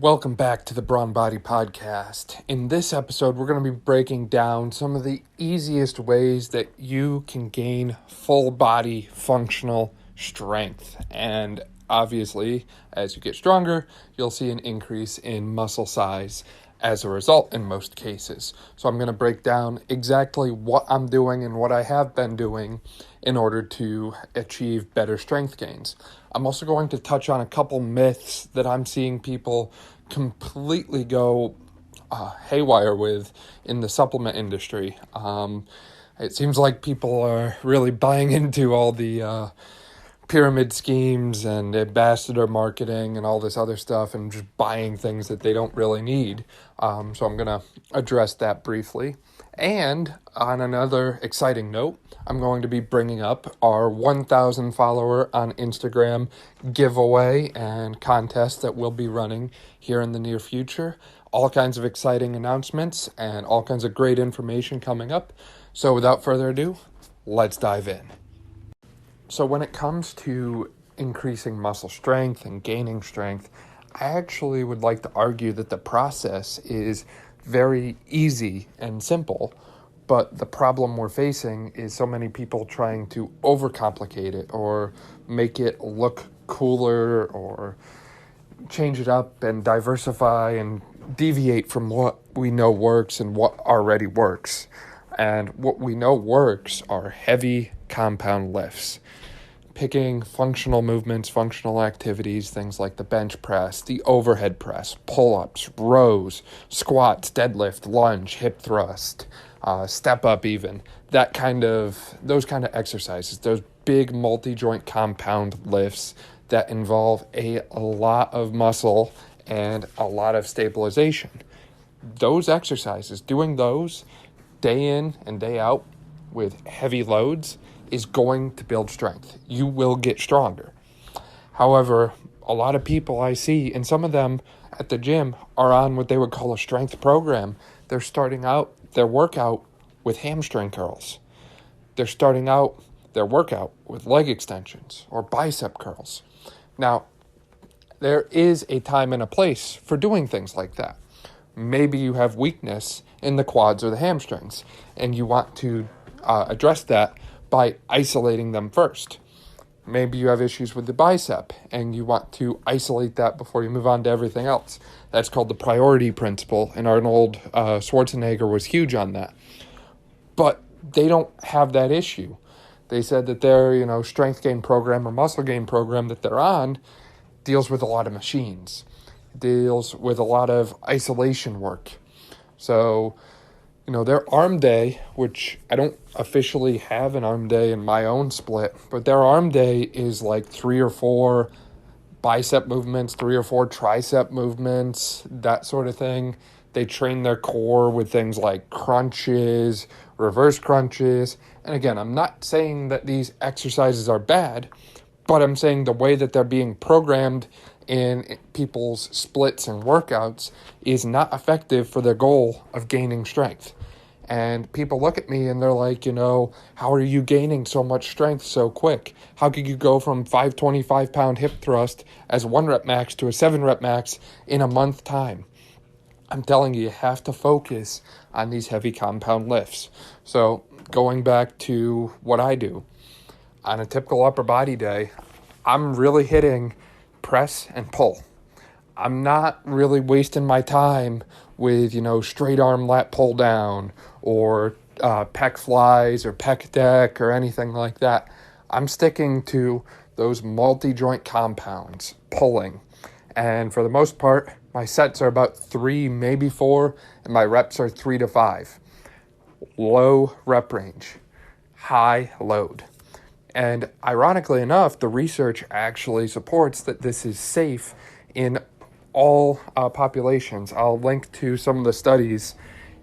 Welcome back to the Brawn Body Podcast. In this episode, we're going to be breaking down some of the easiest ways that you can gain full body functional strength. And obviously, as you get stronger, you'll see an increase in muscle size as a result in most cases. So I'm going to break down exactly what I'm doing and what I have been doing in order to achieve better strength gains. I'm also going to touch on a couple myths that I'm seeing people completely go haywire with in the supplement industry. It seems like people are really buying into all the pyramid schemes and ambassador marketing and all this other stuff and just buying things that they don't really need. So I'm going to address that briefly. And on another exciting note, I'm going to be bringing up our 1,000 follower on Instagram giveaway and contest that we'll be running here in the near future. All kinds of exciting announcements and all kinds of great information coming up. So without further ado, let's dive in. So when it comes to increasing muscle strength and gaining strength, I actually would like to argue that the process is very easy and simple, but the problem we're facing is so many people trying to overcomplicate it or make it look cooler or change it up and diversify and deviate from what we know works and what already works. And what we know works are heavy compound lifts. Picking functional movements, functional activities, things like the bench press, the overhead press, pull-ups, rows, squats, deadlift, lunge, hip thrust, step up even, those kind of exercises, those big multi-joint compound lifts that involve a lot of muscle and a lot of stabilization. Those exercises, doing those day in and day out with heavy loads is going to build strength. You will get stronger. However, a lot of people I see, and some of them at the gym, are on what they would call a strength program. They're starting out their workout with hamstring curls. They're starting out their workout with leg extensions or bicep curls. Now, there is a time and a place for doing things like that. Maybe you have weakness in the quads or the hamstrings, and you want to address that by isolating them first. Maybe you have issues with the bicep and you want to isolate that before you move on to everything else. That's called the priority principle, and Arnold Schwarzenegger was huge on that. But they don't have that issue. They said that their strength gain program or muscle gain program that they're on deals with a lot of machines, deals with a lot of isolation work. So their arm day, which I don't officially have an arm day in my own split, but their arm day is like 3 or 4 bicep movements, 3 or 4 tricep movements, that sort of thing. They train their core with things like crunches, reverse crunches. And again, I'm not saying that these exercises are bad, but I'm saying the way that they're being programmed in people's splits and workouts is not effective for their goal of gaining strength. And people look at me and they're like, how are you gaining so much strength so quick? How could you go from 525-pound hip thrust as 1 rep max to a 7 rep max in a month time? I'm telling you, you have to focus on these heavy compound lifts. So going back to what I do, on a typical upper body day, I'm really hitting press and pull. I'm not really wasting my time with, straight arm lat pull down or pec flies or pec deck or anything like that. I'm sticking to those multi-joint compounds, pulling. And for the most part, my sets are about 3, maybe 4, and my reps are 3 to 5. Low rep range, high load. And ironically enough, the research actually supports that this is safe in all populations. I'll link to some of the studies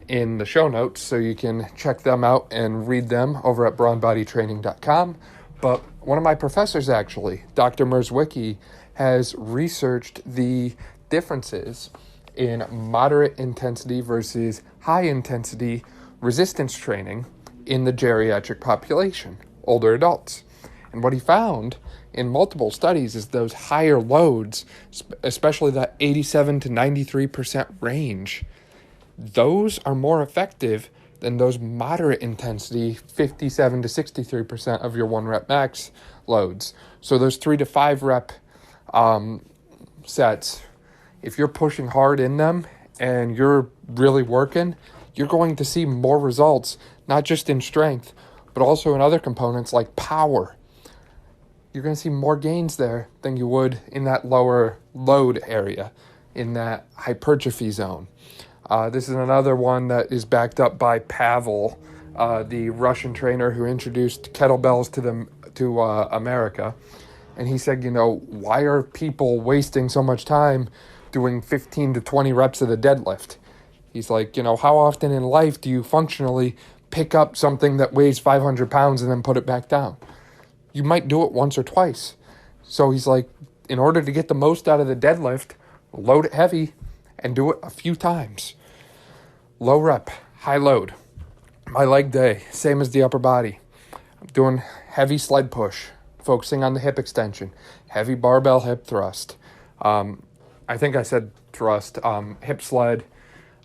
in the show notes so you can check them out and read them over at brawnbodytraining.com. But one of my professors actually, Dr. Merzwicki, has researched the differences in moderate intensity versus high intensity resistance training in the geriatric population, older adults. And what he found in multiple studies is those higher loads, especially that 87 to 93% range. Those are more effective than those moderate intensity 57 to 63% of your 1 rep max loads. So those 3 to 5 rep sets, if you're pushing hard in them and you're really working, you're going to see more results, not just in strength, but also in other components like power. You're going to see more gains there than you would in that lower load area, in that hypertrophy zone. This is another one that is backed up by Pavel, the Russian trainer who introduced kettlebells to America. And he said, why are people wasting so much time doing 15 to 20 reps of the deadlift? He's like, how often in life do you functionally pick up something that weighs 500 pounds and then put it back down? You might do it once or twice. So he's like, in order to get the most out of the deadlift, load it heavy and do it a few times. Low rep, high load. My leg day, same as the upper body. I'm doing heavy sled push, focusing on the hip extension, heavy barbell hip thrust. I think I said thrust, hip sled,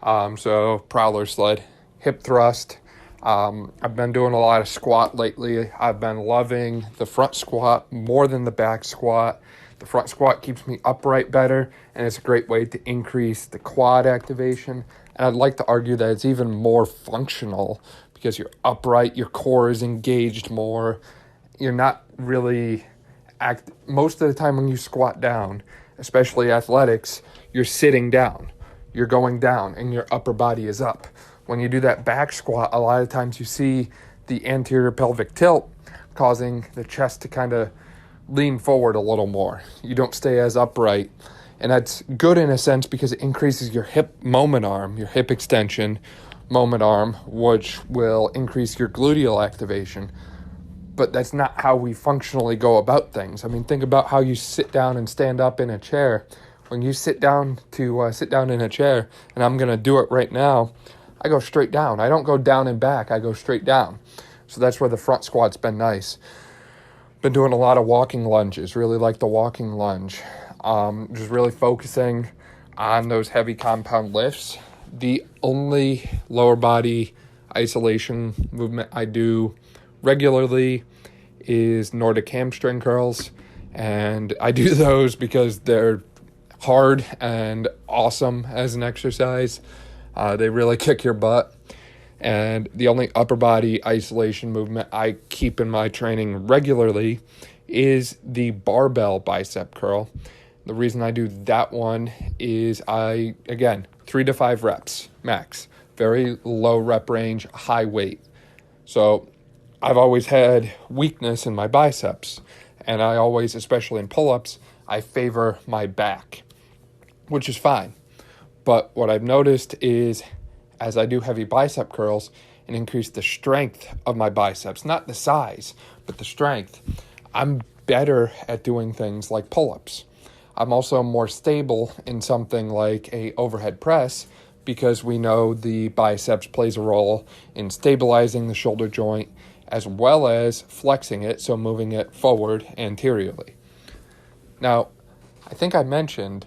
so prowler sled, hip thrust. I've been doing a lot of squat lately. I've been loving the front squat more than the back squat. The front squat keeps me upright better, and it's a great way to increase the quad activation. And I'd like to argue that it's even more functional because you're upright, your core is engaged more. You're not really most of the time when you squat down, especially athletics, you're sitting down. You're going down and your upper body is up. When you do that back squat, a lot of times you see the anterior pelvic tilt causing the chest to kind of lean forward a little more. You don't stay as upright. And that's good in a sense because it increases your hip moment arm, your hip extension moment arm, which will increase your gluteal activation. But that's not how we functionally go about things. I mean, think about how you sit down and stand up in a chair. When you sit down in a chair, and I'm going to do it right now, I go straight down. I don't go down and back. I go straight down. So that's where the front squat's been nice. Been doing a lot of walking lunges. Really like the walking lunge. Just really focusing on those heavy compound lifts. The only lower body isolation movement I do regularly is Nordic hamstring curls. And I do those because they're hard and awesome as an exercise. They really kick your butt. And the only upper body isolation movement I keep in my training regularly is the barbell bicep curl. The reason I do that one is 3 to 5 reps max, very low rep range, high weight. So I've always had weakness in my biceps, and I always, especially in pull-ups, I favor my back, which is fine. But what I've noticed is as I do heavy bicep curls and increase the strength of my biceps, not the size, but the strength, I'm better at doing things like pull-ups. I'm also more stable in something like a overhead press because we know the biceps plays a role in stabilizing the shoulder joint as well as flexing it, so moving it forward anteriorly. Now, I think I mentioned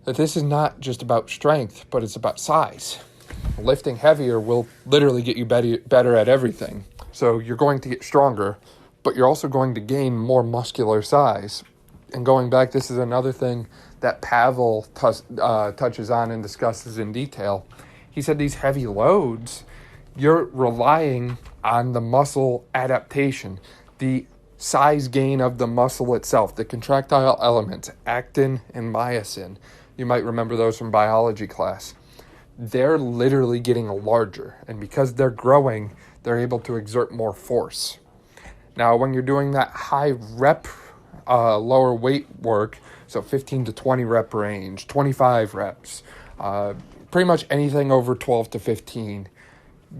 that this is not just about strength, but it's about size. Lifting heavier will literally get you better at everything. So you're going to get stronger, but you're also going to gain more muscular size. And going back, this is another thing that Pavel touches on and discusses in detail. He said these heavy loads, you're relying on the muscle adaptation, the size gain of the muscle itself, the contractile elements, actin and myosin. You might remember those from biology class. They're literally getting larger, and because they're growing, they're able to exert more force. Now, when you're doing that high rep, lower weight work, so 15 to 20 rep range, 25 reps, pretty much anything over 12 to 15,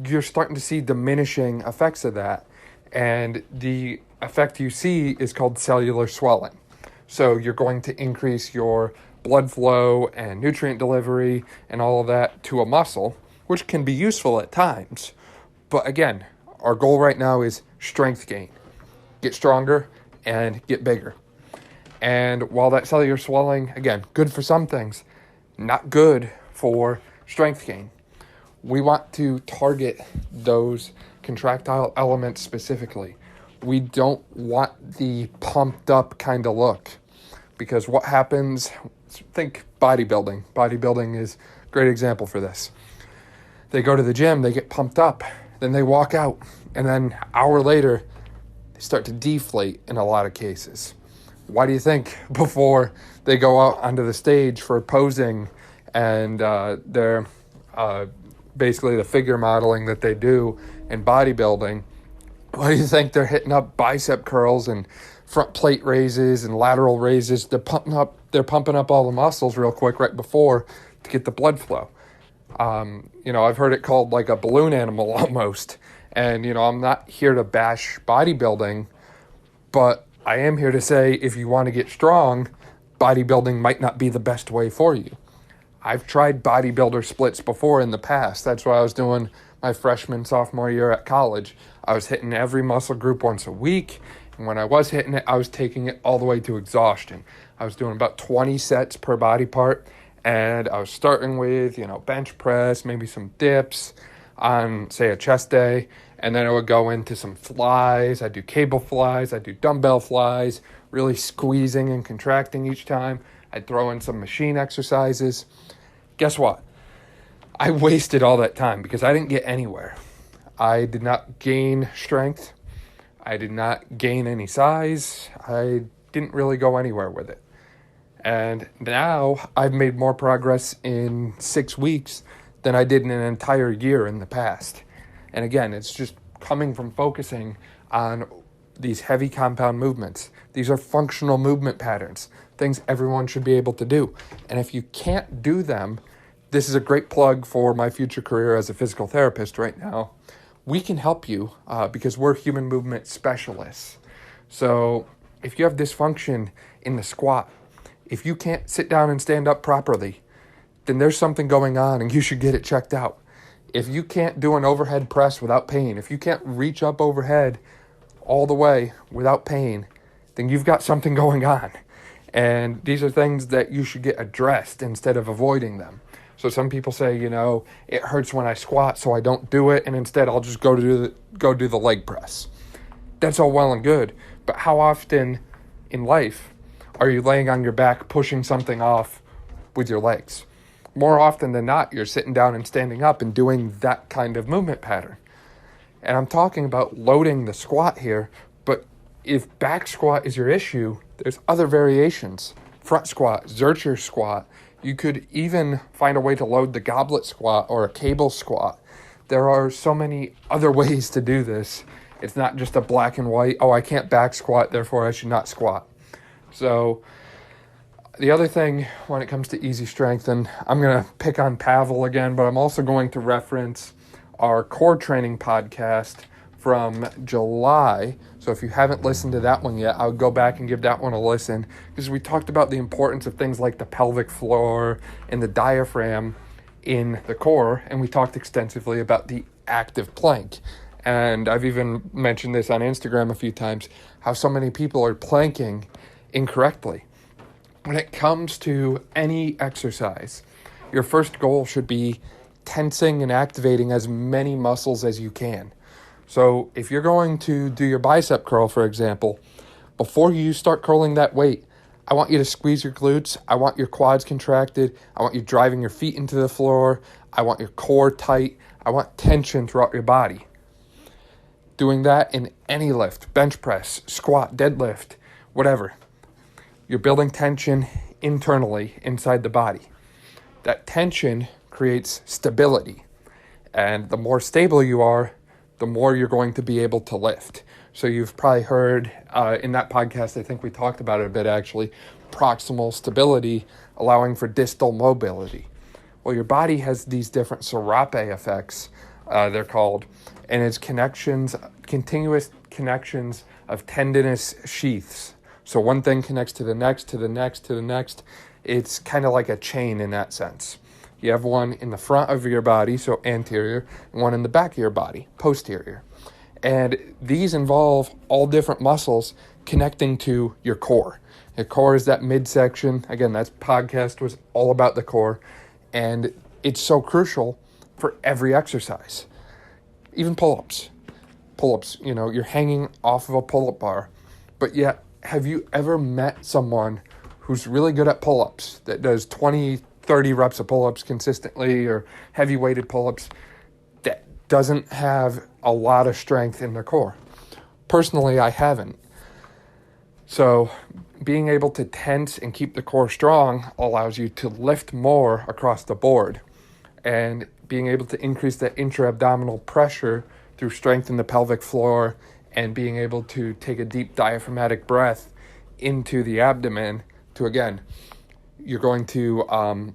you're starting to see diminishing effects of that. And the effect you see is called cellular swelling. So you're going to increase your blood flow and nutrient delivery and all of that to a muscle, which can be useful at times. But again, our goal right now is strength gain. Get stronger and get bigger. And while that cellular swelling, again, good for some things, not good for strength gain. We want to target those contractile elements specifically. We don't want the pumped up kind of look, because what happens, think bodybuilding. Bodybuilding is a great example for this. They go to the gym, they get pumped up, then they walk out, and then an hour later, they start to deflate in a lot of cases. Why do you think before they go out onto the stage for posing and they're basically the figure modeling that they do in bodybuilding, why do you think they're hitting up bicep curls and front plate raises and lateral raises? They're pumping up all the muscles real quick right before to get the blood flow. I've heard it called like a balloon animal almost. And, I'm not here to bash bodybuilding, but I am here to say if you want to get strong, bodybuilding might not be the best way for you. I've tried bodybuilder splits before in the past. That's what I was doing my freshman, sophomore year at college. I was hitting every muscle group once a week. And when I was hitting it, I was taking it all the way to exhaustion. I was doing about 20 sets per body part. And I was starting with, bench press, maybe some dips on, say, a chest day. And then I would go into some flies. I'd do cable flies. I'd do dumbbell flies, really squeezing and contracting each time. I'd throw in some machine exercises. Guess what? I wasted all that time because I didn't get anywhere. I did not gain strength. I did not gain any size. I didn't really go anywhere with it. And now I've made more progress in 6 weeks than I did in an entire year in the past. And again, it's just coming from focusing on these heavy compound movements. These are functional movement patterns, things everyone should be able to do. And if you can't do them, this is a great plug for my future career as a physical therapist right now. We can help you because we're human movement specialists. So if you have dysfunction in the squat, if you can't sit down and stand up properly, then there's something going on and you should get it checked out. If you can't do an overhead press without pain, if you can't reach up overhead all the way without pain, then you've got something going on. And these are things that you should get addressed instead of avoiding them. So some people say, it hurts when I squat, so I don't do it, and instead I'll just go do the leg press. That's all well and good, but how often in life are you laying on your back pushing something off with your legs? More often than not, you're sitting down and standing up and doing that kind of movement pattern. And I'm talking about loading the squat here, but if back squat is your issue, there's other variations. Front squat, Zercher squat. You could even find a way to load the goblet squat or a cable squat. There are so many other ways to do this. It's not just a black and white, I can't back squat, therefore I should not squat. So the other thing when it comes to easy strength, and I'm going to pick on Pavel again, but I'm also going to reference our core training podcast from July. So if you haven't listened to that one yet, I'll go back and give that one a listen, because we talked about the importance of things like the pelvic floor and the diaphragm in the core, and we talked extensively about the active plank. And I've even mentioned this on Instagram a few times, how so many people are planking incorrectly. When it comes to any exercise, your first goal should be tensing and activating as many muscles as you can. So if you're going to do your bicep curl, for example, before you start curling that weight, I want you to squeeze your glutes. I want your quads contracted. I want you driving your feet into the floor. I want your core tight. I want tension throughout your body. Doing that in any lift, bench press, squat, deadlift, whatever. You're building tension internally inside the body. That tension creates stability. And the more stable you are, the more you're going to be able to lift. So you've probably heard in that podcast, I think we talked about it a bit actually, proximal stability allowing for distal mobility. Well, your body has these different serape effects, they're called, and it's continuous connections of tendinous sheaths. So one thing connects to the next, to the next, to the next. It's kind of like a chain in that sense. You have one in the front of your body, so anterior, and one in the back of your body, posterior. And these involve all different muscles connecting to your core. Your core is that midsection. Again, that podcast was all about the core, and it's so crucial for every exercise. Even pull-ups. Pull-ups, you're hanging off of a pull-up bar, but yet, have you ever met someone who's really good at pull-ups, that does 20, 30 reps of pull-ups consistently, or heavy weighted pull-ups, that doesn't have a lot of strength in their core? Personally, I haven't. So being able to tense and keep the core strong allows you to lift more across the board, and being able to increase that intra-abdominal pressure through strength in the pelvic floor and being able to take a deep diaphragmatic breath into the abdomen to, again, you're going to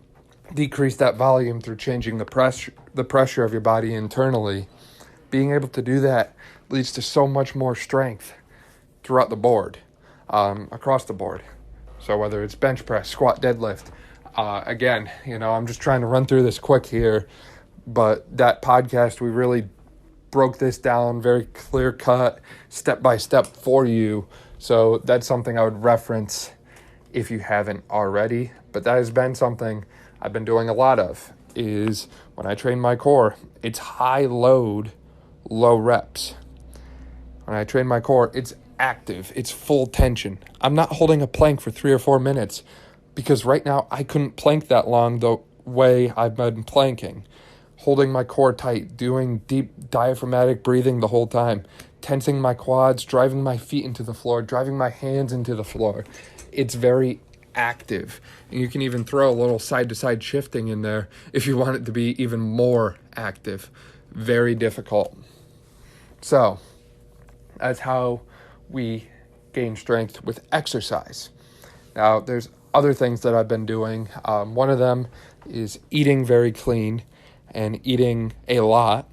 decrease that volume through changing the pressure of your body internally. Being able to do that leads to so much more strength throughout the board, across the board. So whether it's bench press, squat, deadlift, again, I'm just trying to run through this quick here, but that podcast, we really broke this down very clear cut, step by step for you. So that's something I would reference if you haven't already. But that has been something I've been doing a lot of, is when I train my core, it's high load, low reps. When I train my core, it's active, it's full tension. I'm not holding a plank for 3 or 4 minutes because right now I couldn't plank that long the way I've been planking. Holding my core tight, doing deep diaphragmatic breathing the whole time, tensing my quads, driving my feet into the floor, driving my hands into the floor. It's very active. And you can even throw a little side-to-side shifting in there if you want it to be even more active. Very difficult. So that's how we gain strength with exercise. Now, there's other things that I've been doing. One of them is eating very clean and eating a lot.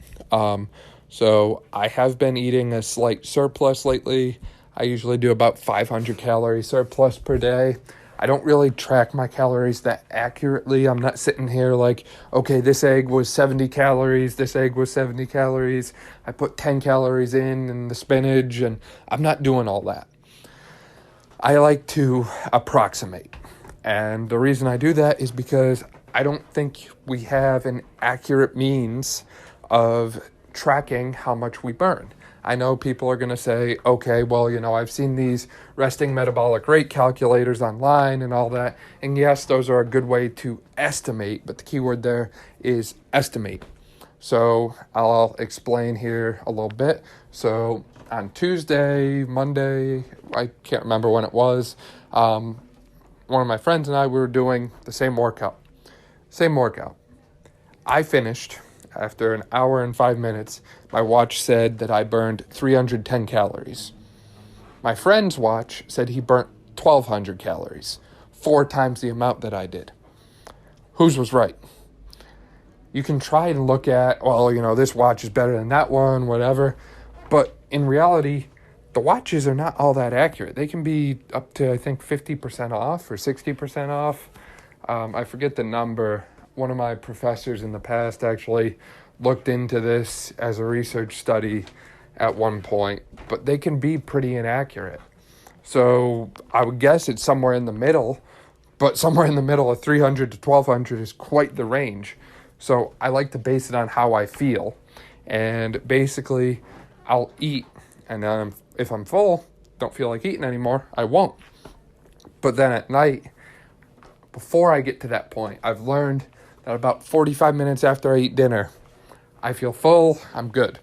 So I have been eating a slight surplus lately. I usually do about 500 calorie surplus per day. I don't really track my calories that accurately. I'm not sitting here like, okay, this egg was 70 calories, this egg was 70 calories. I put 10 calories in the spinach, and I'm not doing all that. I like to approximate. And the reason I do that is because I don't think we have an accurate means of tracking how much we burn. I know people are going to say, okay, well, I've seen these resting metabolic rate calculators online and all that. And yes, those are a good way to estimate, but the key word there is estimate. So I'll explain here a little bit. So on Tuesday, Monday, I can't remember when it was, one of my friends and I, we were doing the same workout. I finished after an hour and 5 minutes. My watch said that I burned 310 calories. My friend's watch said he burnt 1,200 calories, 4 times the amount that I did. Whose was right? You can try and look at, this watch is better than that one, whatever. But in reality, the watches are not all that accurate. They can be up to, I think, 50% off or 60% off. I forget the number. One of my professors in the past actually looked into this as a research study at one point, but they can be pretty inaccurate. So I would guess it's somewhere in the middle, but somewhere in the middle of 300 to 1,200 is quite the range. So I like to base it on how I feel. And basically, I'll eat, and then if I'm full, don't feel like eating anymore, I won't. But then at night, before I get to that point, I've learned that about 45 minutes after I eat dinner, I feel full, I'm good.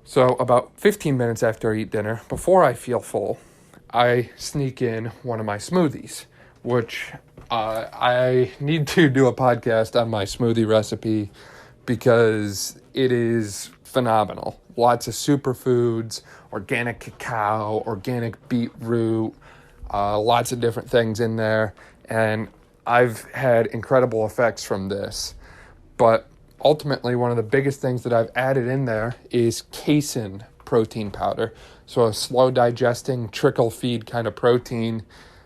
So about 15 minutes after I eat dinner, before I feel full, I sneak in one of my smoothies, which I need to do a podcast on my smoothie recipe because it is phenomenal. Lots of superfoods, organic cacao, organic beetroot, lots of different things in there. And I've had incredible effects from this. But ultimately, one of the biggest things that I've added in there is casein protein powder. So a slow digesting, trickle feed kind of protein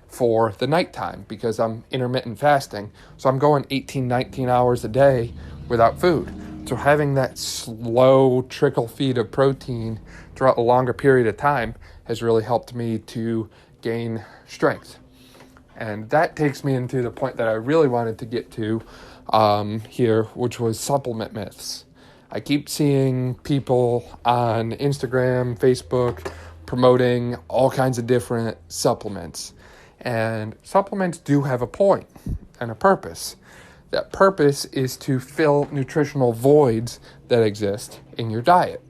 for the nighttime because I'm intermittent fasting. So I'm going 18, 19 hours a day without food. So having that slow trickle feed of protein throughout a longer period of time has really helped me to gain strength. And that takes me into the point that I really wanted to get to here, which was supplement myths. I keep seeing people on Instagram, Facebook, promoting all kinds of different supplements. And supplements do have a point and a purpose. That purpose is to fill nutritional voids that exist in your diet.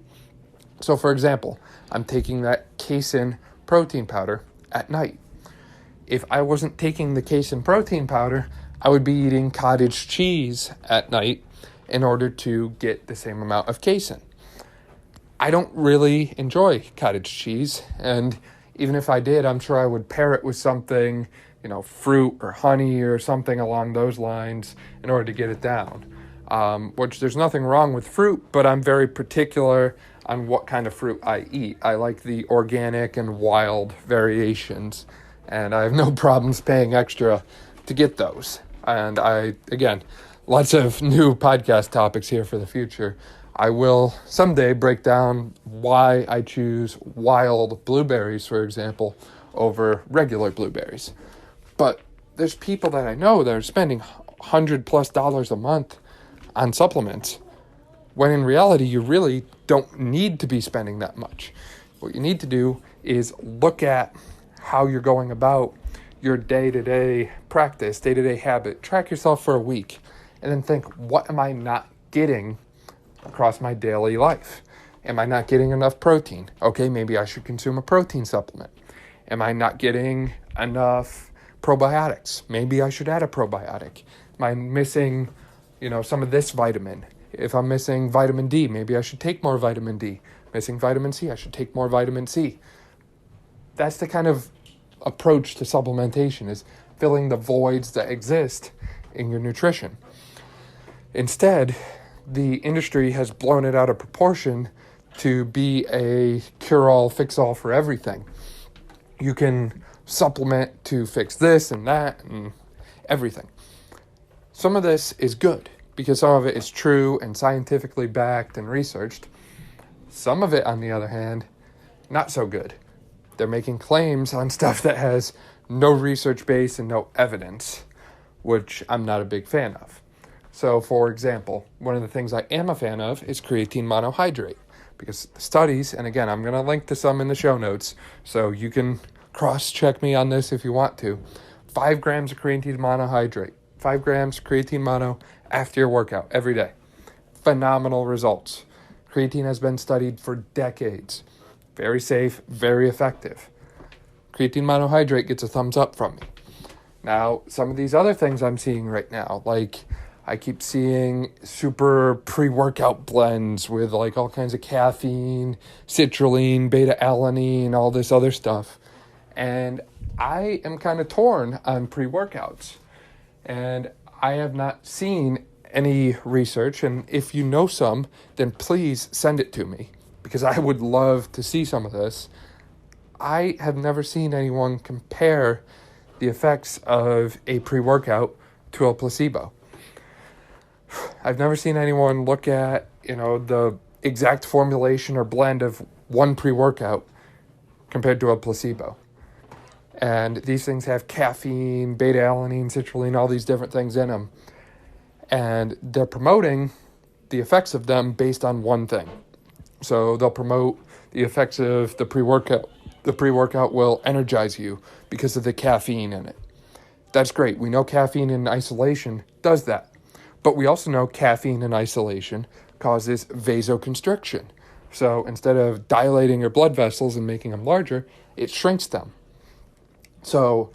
So for example, I'm taking that casein protein powder at night. If I wasn't taking the casein protein powder, I would be eating cottage cheese at night in order to get the same amount of casein. I don't really enjoy cottage cheese, and even if I did, I'm sure I would pair it with something, fruit or honey or something along those lines in order to get it down. Which there's nothing wrong with fruit, but I'm very particular on what kind of fruit I eat. I like the organic and wild variations, and I have no problems paying extra to get those. And again, lots of new podcast topics here for the future. I will someday break down why I choose wild blueberries, for example, over regular blueberries. But there's people that I know that are spending $100+ a month on supplements, when in reality, you really don't need to be spending that much. What you need to do is look at how you're going about your day-to-day practice, day-to-day habit. Track yourself for a week, and then think, what am I not getting across my daily life? Am I not getting enough protein? Okay, maybe I should consume a protein supplement. Am I not getting enough probiotics? Maybe I should add a probiotic. Am I missing, some of this vitamin? If I'm missing vitamin D, maybe I should take more vitamin D. Missing vitamin C, I should take more vitamin C. That's the kind of approach to supplementation, is filling the voids that exist in your nutrition. Instead, the industry has blown it out of proportion to be a cure-all, fix-all for everything. You can supplement to fix this and that and everything. Some of this is good because some of it is true and scientifically backed and researched. Some of it, on the other hand, not so good. They're making claims on stuff that has no research base and no evidence, which I'm not a big fan of. So, for example, one of the things I am a fan of is creatine monohydrate, because studies, and again, I'm going to link to some in the show notes, so you can cross-check me on this if you want to. 5 grams of creatine monohydrate, 5 grams creatine mono after your workout every day. Phenomenal results. Creatine has been studied for decades. Very safe, very effective. Creatine monohydrate gets a thumbs up from me. Now, some of these other things I'm seeing right now, like I keep seeing super pre-workout blends with like all kinds of caffeine, citrulline, beta-alanine, all this other stuff. And I am kind of torn on pre-workouts. And I have not seen any research. And if you know some, then please send it to me, because I would love to see some of this. I have never seen anyone compare the effects of a pre-workout to a placebo. I've never seen anyone look at, the exact formulation or blend of one pre-workout compared to a placebo. And these things have caffeine, beta-alanine, citrulline, all these different things in them. And they're promoting the effects of them based on one thing. So they'll promote the effects of the pre-workout. The pre-workout will energize you because of the caffeine in it. That's great. We know caffeine in isolation does that. But we also know caffeine in isolation causes vasoconstriction. So instead of dilating your blood vessels and making them larger, it shrinks them. So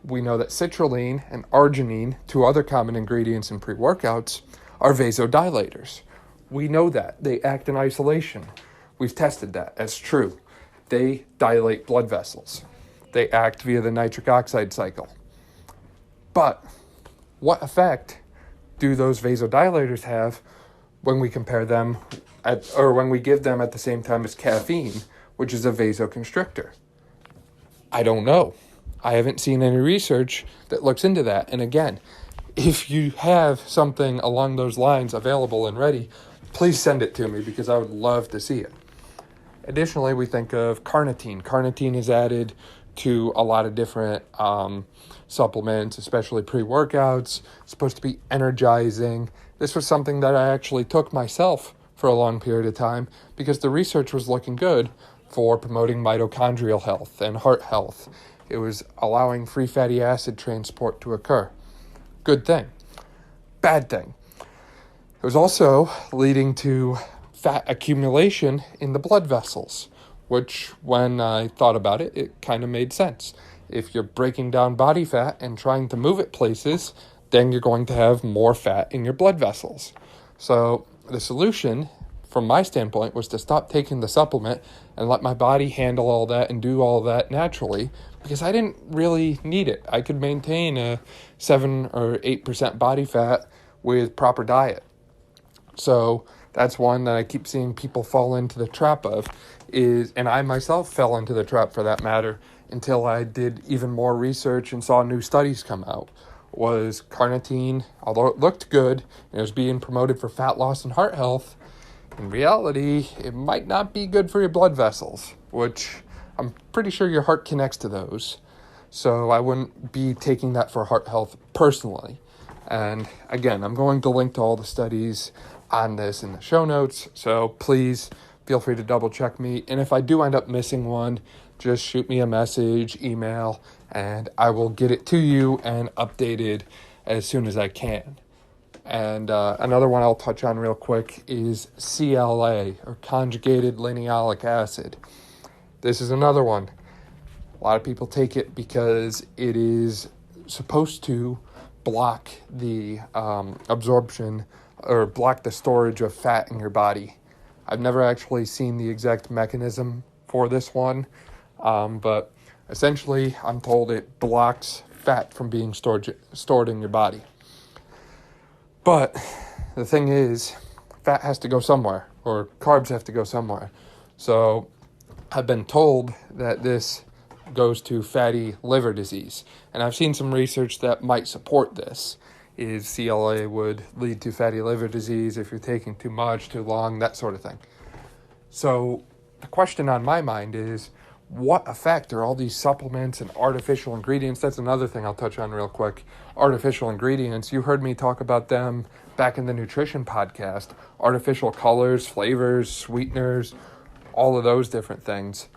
we know that citrulline and arginine, 2 other common ingredients in pre-workouts, are vasodilators. We know that. They act in isolation. We've tested that. That's true. They dilate blood vessels. They act via the nitric oxide cycle. But what effect do those vasodilators have when we compare them when we give them at the same time as caffeine, which is a vasoconstrictor? I don't know. I haven't seen any research that looks into that. And again, if you have something along those lines available and ready, please send it to me because I would love to see it. Additionally, we think of carnitine. Carnitine is added to a lot of different supplements, especially pre-workouts. It's supposed to be energizing. This was something that I actually took myself for a long period of time because the research was looking good for promoting mitochondrial health and heart health. It was allowing free fatty acid transport to occur. Good thing. Bad thing. It was also leading to fat accumulation in the blood vessels, which when I thought about it, it kind of made sense. If you're breaking down body fat and trying to move it places, then you're going to have more fat in your blood vessels. So the solution, from my standpoint, was to stop taking the supplement and let my body handle all that and do all that naturally because I didn't really need it. I could maintain a 7 or 8% body fat with proper diet. So that's one that I keep seeing people fall into the trap of and I myself fell into the trap for that matter until I did even more research and saw new studies come out, was carnitine, although it looked good and it was being promoted for fat loss and heart health, in reality, it might not be good for your blood vessels, which I'm pretty sure your heart connects to those. So I wouldn't be taking that for heart health personally. And again, I'm going to link to all the studies on this in the show notes. So please feel free to double check me. And if I do end up missing one, just shoot me a message, email, and I will get it to you and updated as soon as I can. And another one I'll touch on real quick is CLA, or conjugated linoleic acid. This is another one. A lot of people take it because it is supposed to block the absorption or block the storage of fat in your body. I've never actually seen the exact mechanism for this one, but essentially I'm told it blocks fat from being stored in your body. But the thing is, fat has to go somewhere, or carbs have to go somewhere. So I've been told that this goes to fatty liver disease. And I've seen some research that might support this, is CLA would lead to fatty liver disease if you're taking too much, too long, that sort of thing. So the question on my mind is, what effect are all these supplements and artificial ingredients? That's another thing I'll touch on real quick. Artificial ingredients. You heard me talk about them back in the nutrition podcast. Artificial colors, flavors, sweeteners, all of those different things.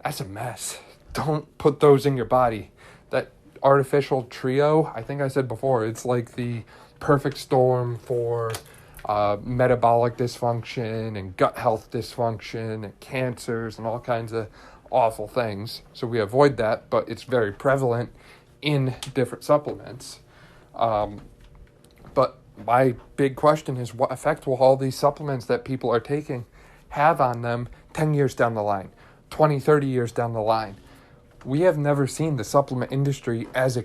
That's a mess. Don't put those in your body. That artificial trio, I think I said before, it's like the perfect storm for metabolic dysfunction and gut health dysfunction and cancers and all kinds of awful things. So we avoid that, but it's very prevalent in different supplements. But my big question is, what effect will all these supplements that people are taking have on them 10 years down the line, 20, 30 years down the line? We have never seen the supplement industry as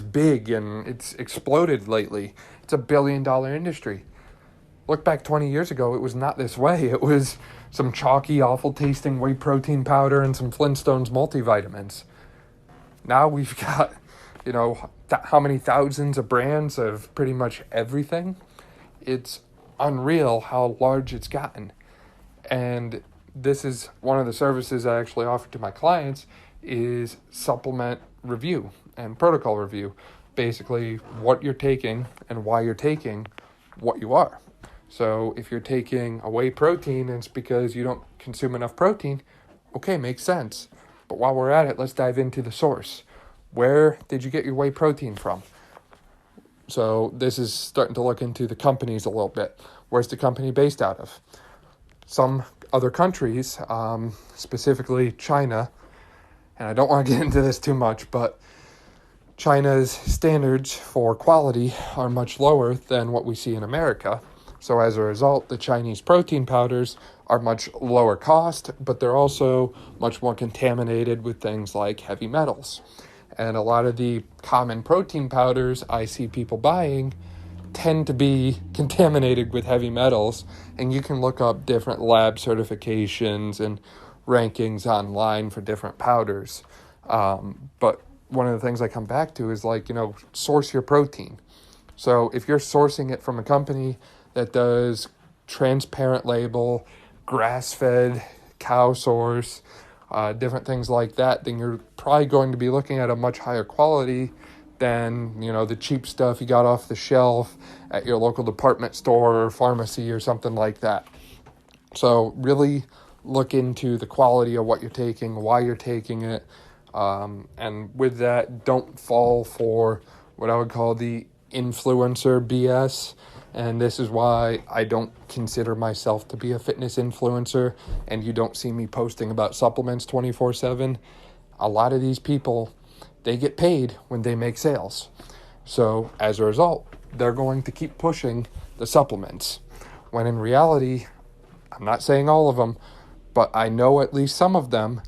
big, and it's exploded lately. It's a $1 billion industry. Look back 20 years ago, it was not this way. It was some chalky, awful-tasting whey protein powder and some Flintstones multivitamins. Now we've got, how many thousands of brands of pretty much everything. It's unreal how large it's gotten. And this is one of the services I actually offer to my clients is supplement review and protocol review. Basically, what you're taking and why you're taking what you are. So if you're taking a whey protein and it's because you don't consume enough protein, okay, makes sense. But while we're at it, let's dive into the source. Where did you get your whey protein from? So this is starting to look into the companies a little bit. Where's the company based out of? Some other countries, specifically China, and I don't want to get into this too much, but China's standards for quality are much lower than what we see in America. So as a result, the Chinese protein powders are much lower cost, but they're also much more contaminated with things like heavy metals. And a lot of the common protein powders I see people buying tend to be contaminated with heavy metals, and you can look up different lab certifications and rankings online for different powders. But one of the things I come back to is source your protein. So if you're sourcing it from a company that does transparent label, grass-fed cow source, different things like that, then you're probably going to be looking at a much higher quality than, the cheap stuff you got off the shelf at your local department store or pharmacy or something like that. So really look into the quality of what you're taking, why you're taking it, and with that, don't fall for what I would call the influencer BS. And this is why I don't consider myself to be a fitness influencer, and you don't see me posting about supplements 24/7. A lot of these people, they get paid when they make sales. So as a result, they're going to keep pushing the supplements. When in reality, I'm not saying all of them, but I know at least some of them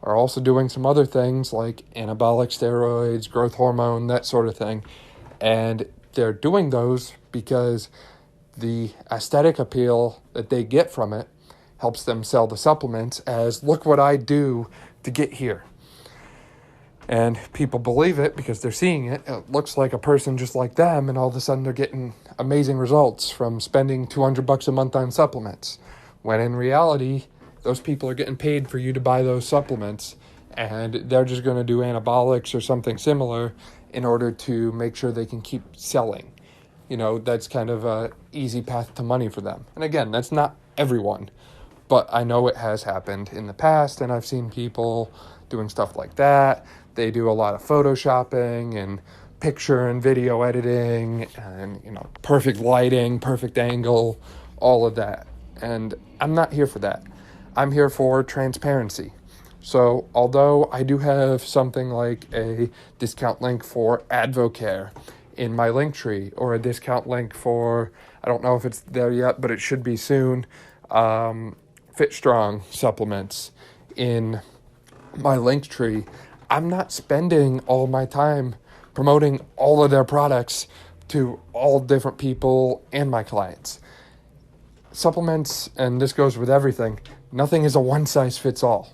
are also doing some other things like anabolic steroids, growth hormone, that sort of thing. And they're doing those because the aesthetic appeal that they get from it helps them sell the supplements as, look what I do to get here. And people believe it because they're seeing it. It looks like a person just like them, and all of a sudden they're getting amazing results from spending $200 a month on supplements. When in reality, those people are getting paid for you to buy those supplements, and they're just going to do anabolics or something similar in order to make sure they can keep selling. That's kind of a easy path to money for them. And again, that's not everyone, but I know it has happened in the past, and I've seen people doing stuff like that. They do a lot of photoshopping and picture and video editing and, perfect lighting, perfect angle, all of that. And I'm not here for that. I'm here for transparency. So although I do have something like a discount link for Advocare in my link tree, or a discount link for, I don't know if it's there yet, but it should be soon, Fit Strong supplements in my link tree, I'm not spending all my time promoting all of their products to all different people and my clients. Supplements, and this goes with everything, nothing is a one-size-fits-all.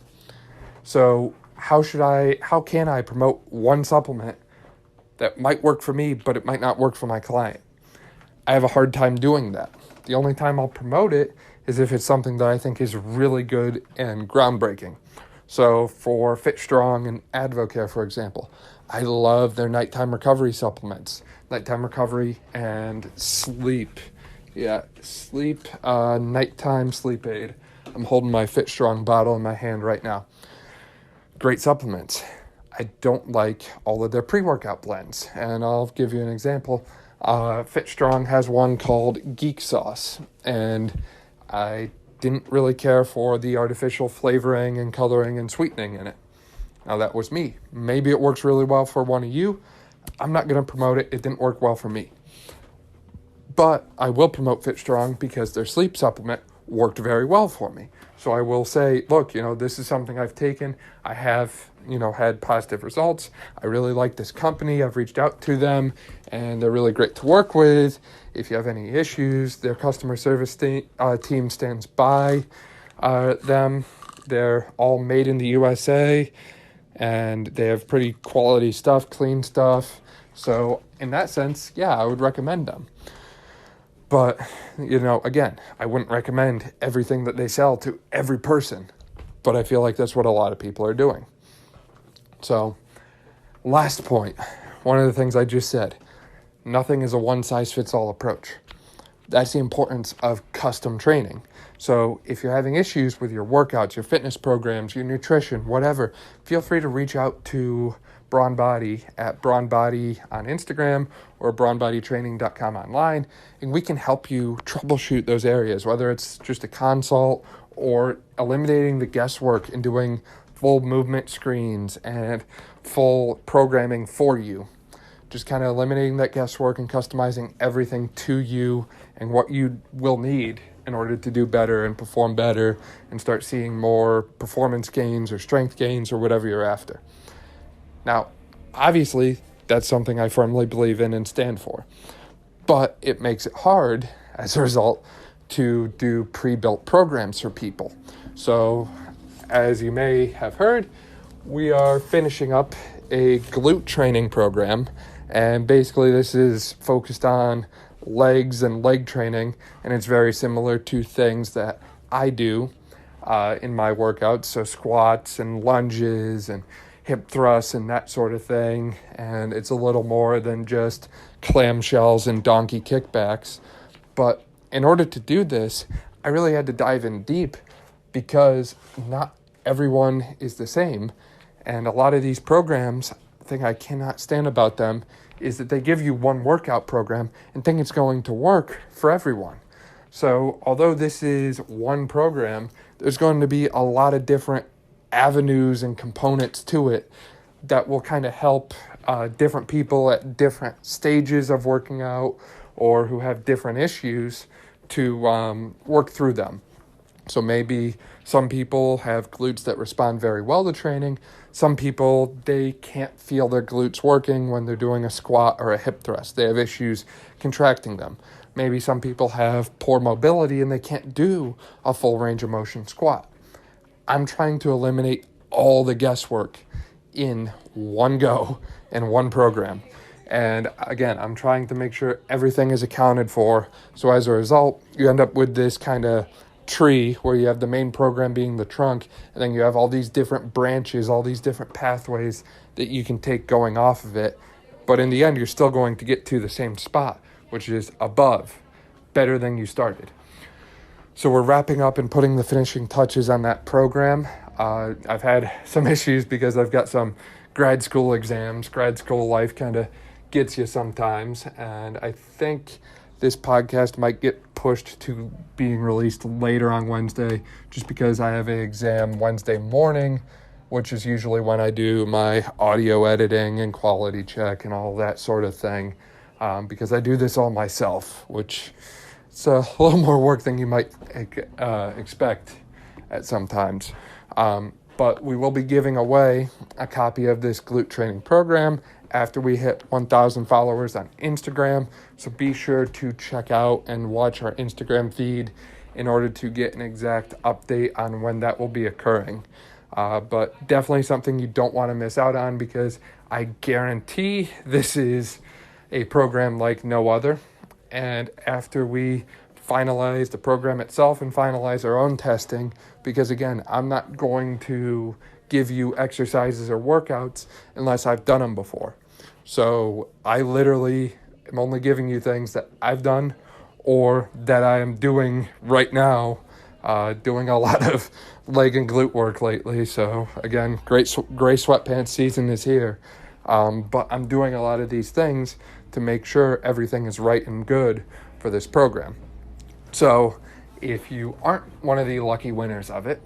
So how can I promote one supplement that might work for me, but it might not work for my client? I have a hard time doing that. The only time I'll promote it is if it's something that I think is really good and groundbreaking. So for Fit Strong and Advocare, for example, I love their nighttime recovery supplements. Nighttime recovery and sleep. Nighttime sleep aid. I'm holding my Fit Strong bottle in my hand right now. Great supplements. I don't like all of their pre-workout blends. And I'll give you an example. Fit Strong has one called Geek Sauce. And I didn't really care for the artificial flavoring and coloring and sweetening in it. Now that was me. Maybe it works really well for one of you. I'm not going to promote it. It didn't work well for me. But I will promote Fit Strong because their sleep supplement worked very well for me. So I will say, look, this is something I've taken. I have, had positive results. I really like this company. I've reached out to them, and they're really great to work with. If you have any issues, their customer service team stands by them. They're all made in the USA, and they have pretty quality stuff, clean stuff. So in that sense, yeah, I would recommend them. But, again, I wouldn't recommend everything that they sell to every person. But I feel like that's what a lot of people are doing. So, last point. One of the things I just said. Nothing is a one-size-fits-all approach. That's the importance of custom training. So, if you're having issues with your workouts, your fitness programs, your nutrition, whatever, feel free to reach out to Brawn Body at Brawn Body on Instagram or brawnbodytraining.com online, and we can help you troubleshoot those areas, whether it's just a consult or eliminating the guesswork and doing full movement screens and full programming for you. Just kind of eliminating that guesswork and customizing everything to you and what you will need in order to do better and perform better and start seeing more performance gains or strength gains or whatever you're after. Now, obviously, that's something I firmly believe in and stand for. But it makes it hard, as a result, to do pre-built programs for people. So, as you may have heard, we are finishing up a glute training program. And basically, this is focused on legs and leg training, and it's very similar to things that I do in my workouts, so squats and lunges and hip thrusts and that sort of thing, and it's a little more than just clamshells and donkey kickbacks. But in order to do this, I really had to dive in deep because not everyone is the same, and a lot of these programs, the thing I cannot stand about them is that they give you one workout program and think it's going to work for everyone. So although this is one program, there's going to be a lot of different avenues and components to it that will kind of help different people at different stages of working out or who have different issues to work through them. So maybe some people have glutes that respond very well to training. Some people, they can't feel their glutes working when they're doing a squat or a hip thrust. They have issues contracting them. Maybe some people have poor mobility and they can't do a full range of motion squat. I'm trying to eliminate all the guesswork in one go in one program. And again, I'm trying to make sure everything is accounted for. So as a result, you end up with this kind of tree where you have the main program being the trunk, and then you have all these different branches, all these different pathways that you can take going off of it. But in the end, you're still going to get to the same spot, which is above, better than you started. So we're wrapping up and putting the finishing touches on that program. I've had some issues because I've got some grad school exams. Grad school life kind of gets you sometimes. And I think this podcast might get pushed to being released later on Wednesday just because I have an exam Wednesday morning, which is usually when I do my audio editing and quality check and all that sort of thing. Because I do this all myself, which it's a little more work than you might expect at sometimes. But we will be giving away a copy of this glute training program after we hit 1,000 followers on Instagram. So be sure to check out and watch our Instagram feed in order to get an exact update on when that will be occurring. But definitely something you don't want to miss out on because I guarantee this is a program like no other. And after we finalize the program itself and finalize our own testing, because again, I'm not going to give you exercises or workouts unless I've done them before. So I literally am only giving you things that I've done or that I am doing right now, doing a lot of leg and glute work lately. So again, gray sweatpants season is here. But I'm doing a lot of these things to make sure everything is right and good for this program. So if you aren't one of the lucky winners of it,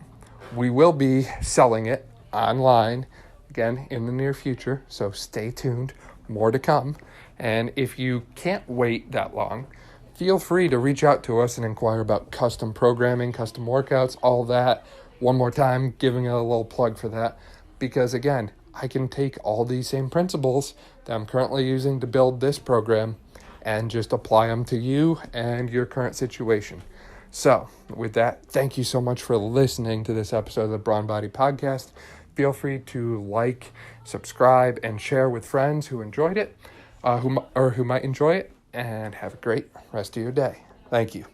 we will be selling it online again in the near future. So stay tuned, more to come. And if you can't wait that long, feel free to reach out to us and inquire about custom programming, custom workouts, all that. One more time, giving a little plug for that. Because again, I can take all these same principles that I'm currently using to build this program and just apply them to you and your current situation. So with that, thank you so much for listening to this episode of the Brawn Body Podcast. Feel free to like, subscribe, and share with friends who enjoyed it, who might enjoy it, and have a great rest of your day. Thank you.